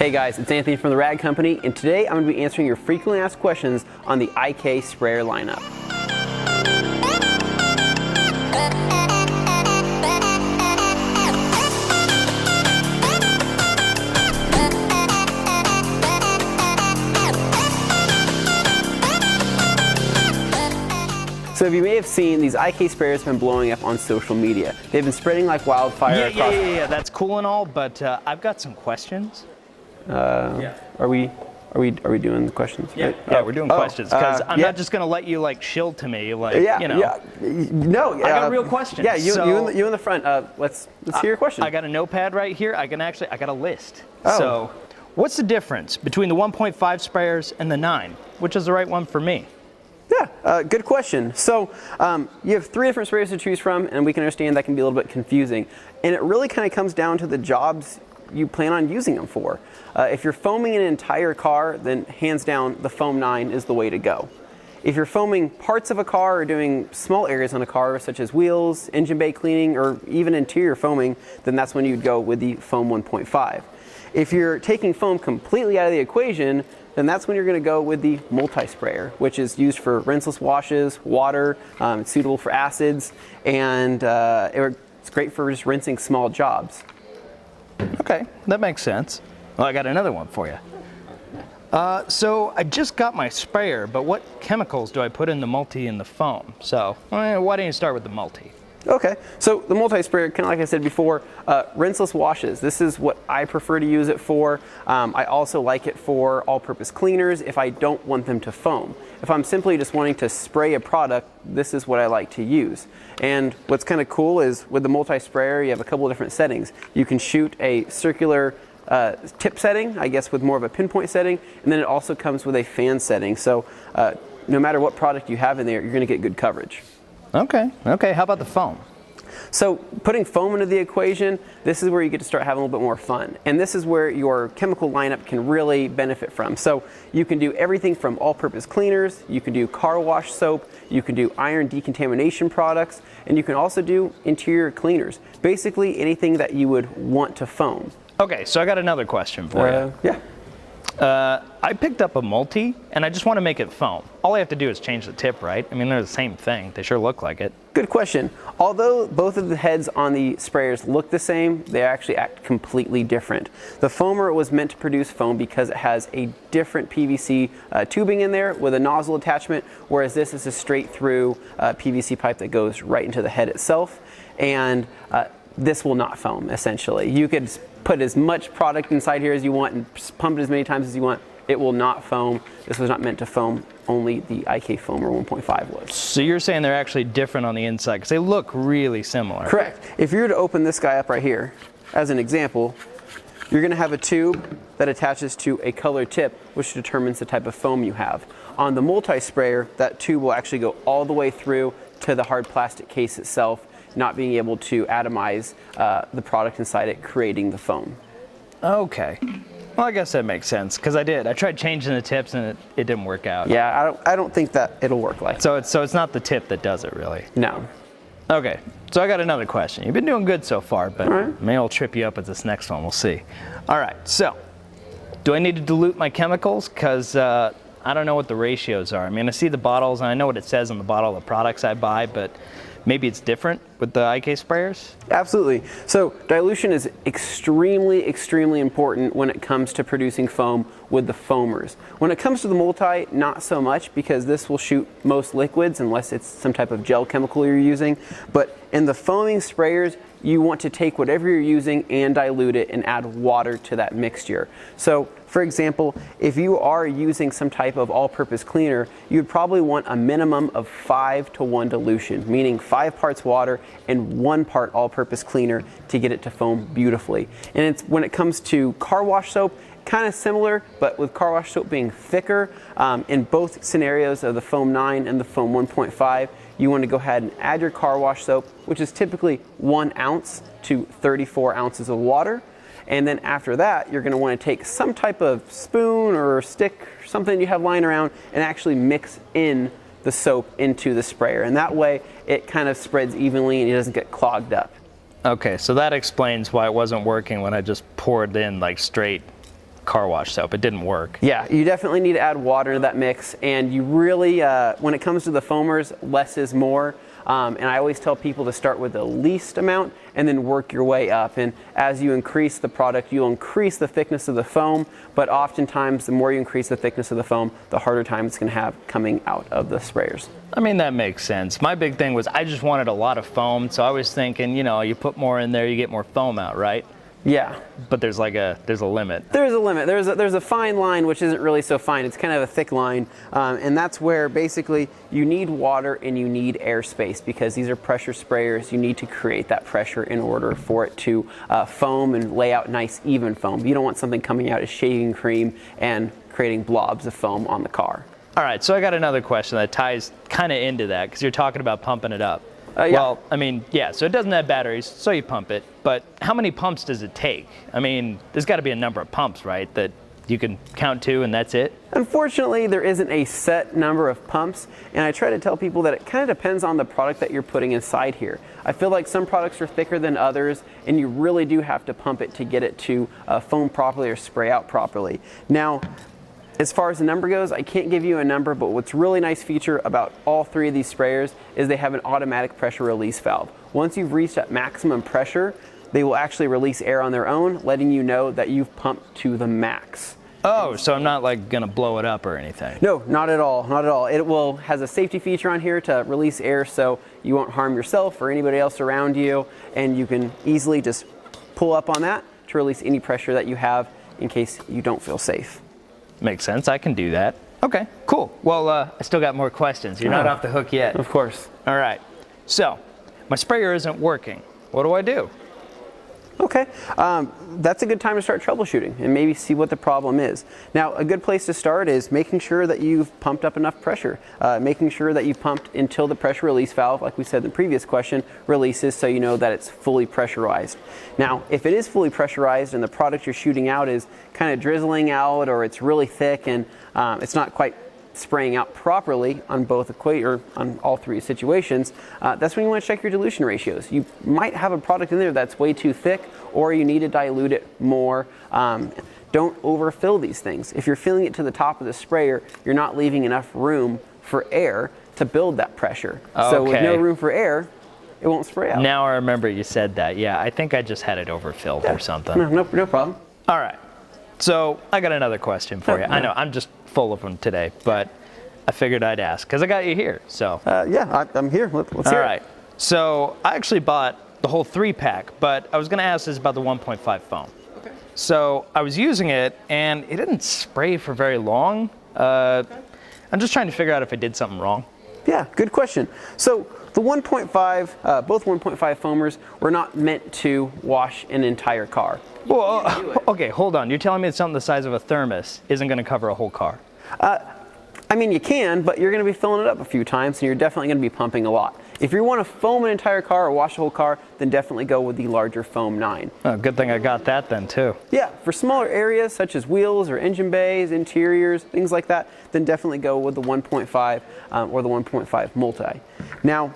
Hey guys, it's Anthony from the Rag Company, and today I'm going to be answering your frequently asked questions on the IK sprayer lineup. So you may have seen these IK sprayers have been blowing up on social media. They've been spreading like wildfire across... Yeah, that's cool and all, but I've got some questions. Are we doing the questions? Yeah, right? yeah, we're doing questions, because I'm not just going to let you like shield to me, like, you know. No, I got real questions. Yeah, you in the front. Let's hear your question. I got a notepad right here. I got a list. Oh. So, what's the difference between the 1.5 sprayers and the 9? Which is the right one for me? Yeah, good question. So you have 3 different sprayers to choose from, and we can understand that can be a little bit confusing. And it really kind of comes down to the jobs you plan on using them for. If you're foaming an entire car, then hands down, the Foam 9 is the way to go. If you're foaming parts of a car or doing small areas on a car, such as wheels, engine bay cleaning, or even interior foaming, then that's when you'd go with the Foam 1.5. If you're taking foam completely out of the equation, then that's when you're going to go with the multi-sprayer, which is used for rinseless washes, water, it's suitable for acids, and it's great for just rinsing small jobs. Okay, that makes sense. Well, I got another one for you. So I just got my sprayer, but what chemicals do I put in the multi and the foam? So why don't you start with the multi? Okay, so the multi-sprayer, kind of like I said before, rinseless washes. This is what I prefer to use it for. I also like it for all-purpose cleaners if I don't want them to foam. If I'm simply just wanting to spray a product, this is what I like to use. And what's kind of cool is with the multi-sprayer, you have a couple of different settings. You can shoot a circular tip setting, I guess with more of a pinpoint setting, and then it also comes with a fan setting. So no matter what product you have in there, you're going to get good coverage. Okay, how about the foam? So putting foam into the equation, this is where you get to start having a little bit more fun. And this is where your chemical lineup can really benefit from. So you can do everything from all-purpose cleaners, you can do car wash soap, you can do iron decontamination products, and you can also do interior cleaners. Basically anything that you would want to foam. Okay, so I got another question for you. Yeah. I picked up a multi, and I just want to make it foam. All I have to do is change the tip, right? I mean, they're the same thing. They sure look like it. Good question. Although both of the heads on the sprayers look the same, they actually act completely different. The foamer was meant to produce foam because it has a different PVC tubing in there with a nozzle attachment, whereas this is a straight through PVC pipe that goes right into the head itself. And this will not foam, essentially. You could put as much product inside here as you want and pump it as many times as you want. It will not foam. This was not meant to foam. Only the IK Foamer 1.5 was. So you're saying they're actually different on the inside because they look really similar. Correct. If you were to open this guy up right here, as an example, you're going to have a tube that attaches to a colored tip, which determines the type of foam you have. On the multi-sprayer, that tube will actually go all the way through to the hard plastic case itself, not being able to atomize the product inside it, creating the foam. Okay. Well, I guess that makes sense, because I tried changing the tips and it didn't work out. Yeah, I don't think that it'll work like that. So it's not the tip that does it, really? No. Okay, so I got another question. You've been doing good so far, but maybe I'll trip you up with this next one. We'll see. All right, so do I need to dilute my chemicals? Because I don't know what the ratios are. I mean, I see the bottles, and I know what it says on the bottle of the products I buy, but maybe it's different with the IK sprayers? Absolutely. So dilution is extremely, extremely important when it comes to producing foam with the foamers. When it comes to the multi, not so much, because this will shoot most liquids unless it's some type of gel chemical you're using. But in the foaming sprayers, you want to take whatever you're using and dilute it and add water to that mixture. So for example, if you are using some type of all-purpose cleaner, you'd probably want a minimum of 5-to-1 dilution, meaning 5 parts water and 1 part all-purpose cleaner to get it to foam beautifully. And it's when it comes to car wash soap, kind of similar, but with car wash soap being thicker, in both scenarios of the Foam 9 and the Foam 1.5, you want to go ahead and add your car wash soap, which is typically 1 ounce to 34 ounces of water. And then after that, you're going to want to take some type of spoon or stick, or something you have lying around, and actually mix in the soap into the sprayer. And that way, it kind of spreads evenly and it doesn't get clogged up. Okay, so that explains why it wasn't working when I just poured in like straight car wash soap. It didn't work. Yeah, you definitely need to add water to that mix, and you really, when it comes to the foamers, less is more. And I always tell people to start with the least amount and then work your way up. And as you increase the product, you'll increase the thickness of the foam, but oftentimes the more you increase the thickness of the foam, the harder time it's going to have coming out of the sprayers. I mean, that makes sense. My big thing was I just wanted a lot of foam, so I was thinking, you know, you put more in there, you get more foam out, right? Yeah. But there's a limit. There's a limit. There's a fine line, which isn't really so fine. It's kind of a thick line, and that's where basically you need water and you need airspace, because these are pressure sprayers. You need to create that pressure in order for it to foam and lay out nice, even foam. You don't want something coming out as shaving cream and creating blobs of foam on the car. All right, so I got another question that ties kind of into that, because you're talking about pumping it up. Yeah. Well, I mean, yeah, so it doesn't have batteries, so you pump it, but how many pumps does it take? I mean, there's got to be a number of pumps, right, that you can count to and that's it? Unfortunately, there isn't a set number of pumps, and I try to tell people that it kind of depends on the product that you're putting inside here. I feel like some products are thicker than others, and you really do have to pump it to get it to foam properly or spray out properly. Now, as far as the number goes, I can't give you a number, but what's really nice feature about all three of these sprayers is they have an automatic pressure release valve. Once you've reached that maximum pressure, they will actually release air on their own, letting you know that you've pumped to the max. Oh, so I'm not like gonna blow it up or anything? No, not at all, not at all. It has a safety feature on here to release air so you won't harm yourself or anybody else around you, and you can easily just pull up on that to release any pressure that you have in case you don't feel safe. Makes sense, I can do that. Okay, cool. Well, I still got more questions. You're not off the hook yet. Of course. All right, so my sprayer isn't working. What do I do? Okay, that's a good time to start troubleshooting and maybe see what the problem is. Now, a good place to start is making sure that you've pumped up enough pressure, making sure that you've pumped until the pressure release valve, like we said in the previous question, releases, so you know that it's fully pressurized. Now, if it is fully pressurized and the product you're shooting out is kind of drizzling out, or it's really thick and it's not quite spraying out properly on on all three situations, that's when you want to check your dilution ratios. You might have a product in there that's way too thick, or you need to dilute it more. Don't overfill these things. If you're filling it to the top of the sprayer, you're not leaving enough room for air to build that pressure. Okay. So with no room for air, it won't spray out. Now I remember you said that. Yeah, I think I just had it overfilled or something. No problem. All right, so I got another question for you. I know, I'm just full of them today, but I figured I'd ask because I got you here. So yeah, I'm here. Let's hear it. All right. So I actually bought the whole 3-pack, but I was going to ask this about the 1.5 foam. Okay. So I was using it, and it didn't spray for very long. I'm just trying to figure out if I did something wrong. Yeah, good question. So the 1.5, both 1.5 foamers were not meant to wash an entire car. Well, okay, hold on. You're telling me that something the size of a thermos isn't going to cover a whole car? I mean, you can, but you're going to be filling it up a few times, and you're definitely going to be pumping a lot. If you want to foam an entire car or wash the whole car, then definitely go with the larger foam 9. Oh, good thing I got that then, too. Yeah, for smaller areas such as wheels or engine bays, interiors, things like that, then definitely go with the 1.5 or the 1.5 multi. Now,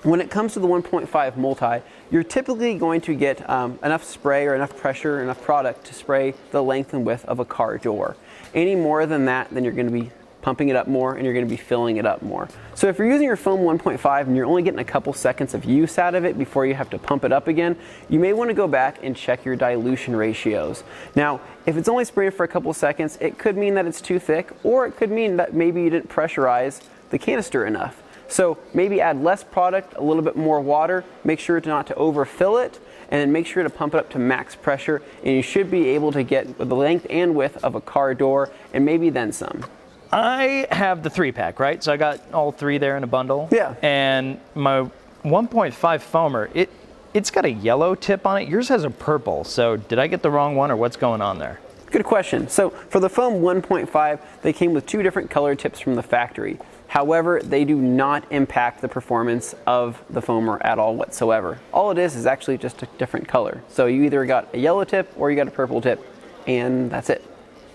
when it comes to the 1.5 multi, you're typically going to get enough spray or enough pressure, enough product to spray the length and width of a car door. Any more than that, then you're going to be pumping it up more and you're going to be filling it up more. So if you're using your foam 1.5 and you're only getting a couple seconds of use out of it before you have to pump it up again, you may want to go back and check your dilution ratios. Now, if it's only spraying for a couple seconds, it could mean that it's too thick, or it could mean that maybe you didn't pressurize the canister enough. So maybe add less product, a little bit more water, make sure not to overfill it, and then make sure to pump it up to max pressure, and you should be able to get the length and width of a car door, and maybe then some. I have the 3-pack, right? So I got all 3 there in a bundle. Yeah. And my 1.5 foamer, it's got a yellow tip on it. Yours has a purple. So did I get the wrong one, or what's going on there? Good question. So for the foam 1.5, they came with 2 different color tips from the factory. However, they do not impact the performance of the foamer at all whatsoever. All it is actually just a different color. So you either got a yellow tip or you got a purple tip, and that's it.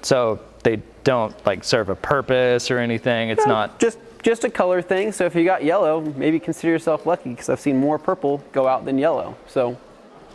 So they don't like serve a purpose or anything? It's not just a color thing. So if you got yellow, maybe consider yourself lucky, because I've seen more purple go out than yellow. So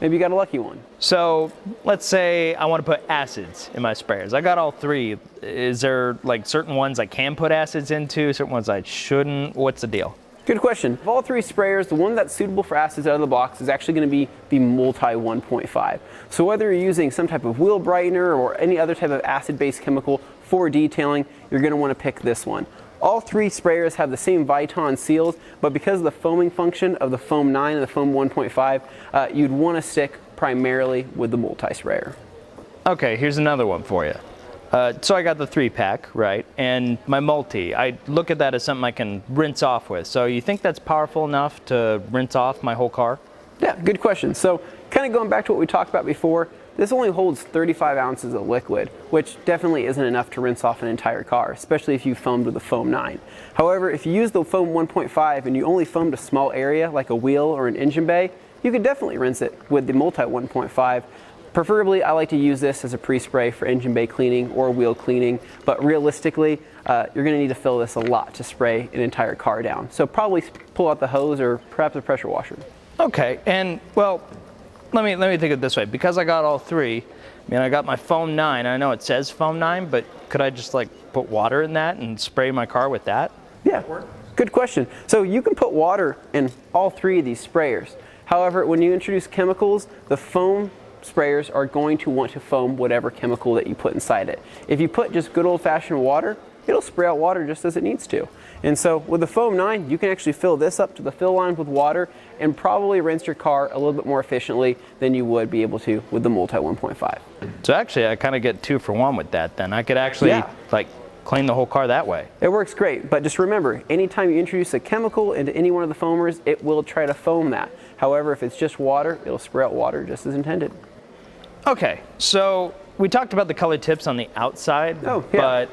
maybe you got a lucky one. So let's say I want to put acids in my sprayers. I got all three. Is there like certain ones I can put acids into, certain ones I shouldn't? What's the deal? Good question. Of all three sprayers, the one that's suitable for acids out of the box is actually going to be the Multi 1.5. So whether you're using some type of wheel brightener or any other type of acid-based chemical for detailing, you're going to want to pick this one. All three sprayers have the same Viton seals, but because of the foaming function of the Foam 9 and the Foam 1.5, you'd want to stick primarily with the multi sprayer. Okay, here's another one for you. So I got the 3-pack, right? And my multi, I look at that as something I can rinse off with. So you think that's powerful enough to rinse off my whole car? Yeah, good question. So kind of going back to what we talked about before, this only holds 35 ounces of liquid, which definitely isn't enough to rinse off an entire car, especially if you foamed with the Foam 9. However, if you use the Foam 1.5 and you only foamed a small area like a wheel or an engine bay, you could definitely rinse it with the Multi 1.5. Preferably, I like to use this as a pre-spray for engine bay cleaning or wheel cleaning, but realistically, you're going to need to fill this a lot to spray an entire car down. So probably pull out the hose or perhaps a pressure washer. Okay, and well, let me think of it this way. Because I got all three, I mean, I got my Foam 9. I know it says Foam 9, but could I just like put water in that and spray my car with that? Yeah, good question. So you can put water in all three of these sprayers. However, when you introduce chemicals, the foam sprayers are going to want to foam whatever chemical that you put inside it. If you put just good old-fashioned water, it'll spray out water just as it needs to. And so with the Foam 9, you can actually fill this up to the fill line with water and probably rinse your car a little bit more efficiently than you would be able to with the Multi 1.5. So actually, I kind of get 2 for 1 with that then. I could actually like clean the whole car that way. It works great, but just remember, anytime you introduce a chemical into any one of the foamers, it will try to foam that. However, if it's just water, it'll spray out water just as intended. Okay, so we talked about the color tips on the outside, but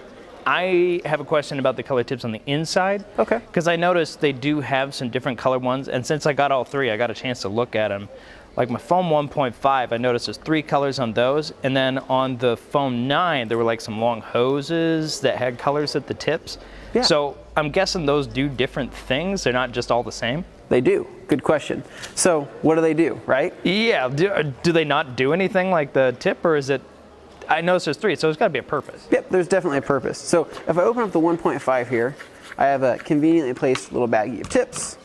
I have a question about the color tips on the inside. Okay. Because I noticed they do have some different color ones, and since I got all three, I got a chance to look at them. Like my Foam 1.5, I noticed there's 3 colors on those, and then on the Foam 9, there were like some long hoses that had colors at the tips. Yeah. So I'm guessing those do different things. They're not just all the same. They do. Good question. So what do, right? Yeah. Do they not do anything like the tip, or is it? I noticed there's 3, so there's got to be a purpose. Yep, there's definitely a purpose. So if I open up the 1.5 here, I have a conveniently placed little baggie of tips.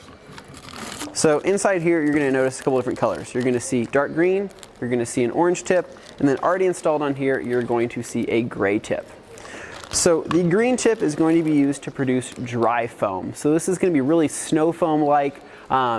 So inside here, you're going to notice a couple different colors. You're going to see dark green, you're going to see an orange tip, and then already installed on here, you're going to see a gray tip. So the green tip is going to be used to produce dry foam. So this is going to be really snow foam-like.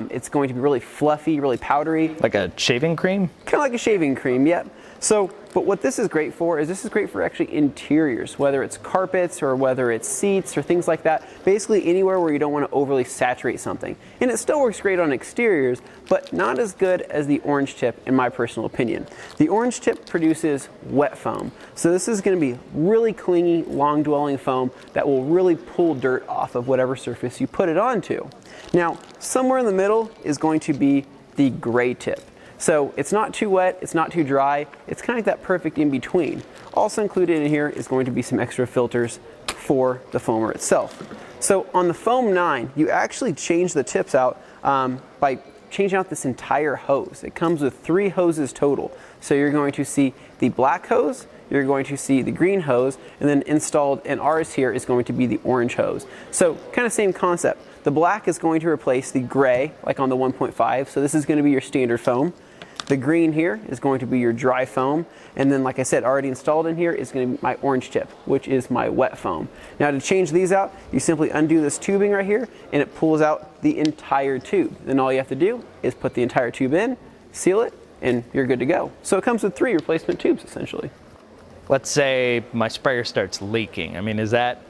It's going to be really fluffy, really powdery. Like a shaving cream? Kind of like a shaving cream, yep. So, but what this is great for is this is great for actually interiors, whether it's carpets or whether it's seats or things like that. Basically anywhere where you don't want to overly saturate something. And it still works great on exteriors, but not as good as the orange tip in my personal opinion. The orange tip produces wet foam. So this is going to be really clingy, long-dwelling foam that will really pull dirt off of whatever surface you put it onto. Now, somewhere in the middle is going to be the gray tip. So it's not too wet, it's not too dry, it's kind of like that perfect in between. Also included in here is going to be some extra filters for the foamer itself. So on the Foam 9, you actually change the tips out by changing out this entire hose. It comes with 3 hoses total. So you're going to see the black hose, you're going to see the green hose, and then installed in ours here is going to be the orange hose. So kind of same concept. The black is going to replace the gray, like on the 1.5, so this is going to be your standard foam. The green here is going to be your dry foam, and then like I said, already installed in here is going to be my orange tip, which is my wet foam. Now to change these out, you simply undo this tubing right here, and it pulls out the entire tube. Then all you have to do is put the entire tube in, seal it, and you're good to go. So it comes with 3 replacement tubes essentially. Let's say my sprayer starts leaking. I mean, is that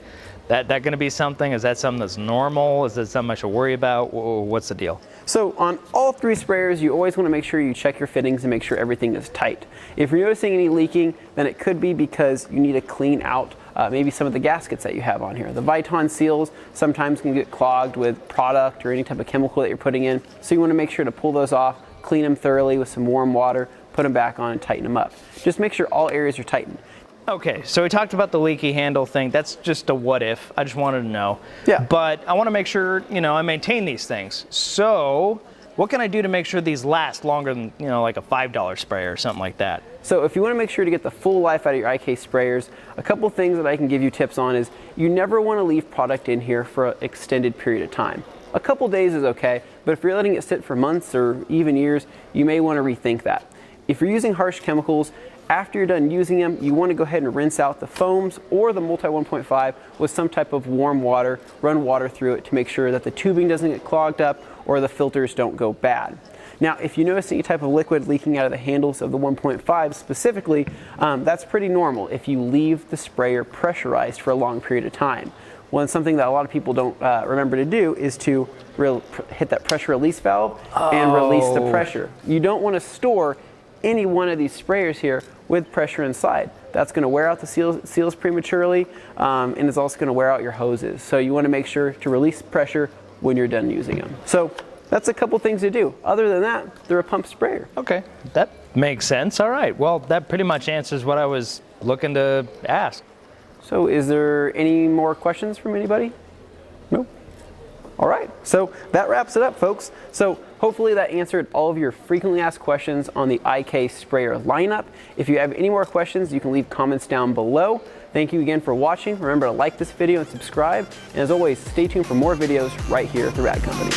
going to be something? Is that something that's normal? Is that something I should worry about? What's the deal? So on all 3 sprayers, you always want to make sure you check your fittings and make sure everything is tight. If you're noticing any leaking, then it could be because you need to clean out maybe some of the gaskets that you have on here. The Viton seals sometimes can get clogged with product or any type of chemical that you're putting in, so you want to make sure to pull those off, clean them thoroughly with some warm water, put them back on and tighten them up. Just make sure all areas are tightened. Okay, so we talked about the leaky handle thing. That's just a what if. I just wanted to know. Yeah. But I want to make sure, I maintain these things. So what can I do to make sure these last longer than, you know, like a $5 sprayer or something like that? So if you want to make sure to get the full life out of your IK sprayers, a couple things that I can give you tips on is you never want to leave product in here for an extended period of time. A couple days is okay, but if you're letting it sit for months or even years, you may want to rethink that. If you're using harsh chemicals, after you're done using them, you want to go ahead and rinse out the foams or the multi 1.5 with some type of warm water, run water through it to make sure that the tubing doesn't get clogged up or the filters don't go bad. Now, if you notice any type of liquid leaking out of the handles of the 1.5 specifically, that's pretty normal if you leave the sprayer pressurized for a long period of time. Something that a lot of people don't remember to do is to hit that pressure release valve and release the pressure. You don't want to store any one of these sprayers here with pressure inside. That's going to wear out the seals prematurely, and it's also going to wear out your hoses. So you want to make sure to release pressure when you're done using them. So that's a couple things to do. Other than that, they're a pump sprayer. Okay, that makes sense. All right, well, that pretty much answers what I was looking to ask. So is there any more questions from anybody? No? All right, so that wraps it up, folks. So hopefully that answered all of your frequently asked questions on the IK sprayer lineup. If you have any more questions, you can leave comments down below. Thank you again for watching. Remember to like this video and subscribe. And as always, stay tuned for more videos right here at The Rad Company.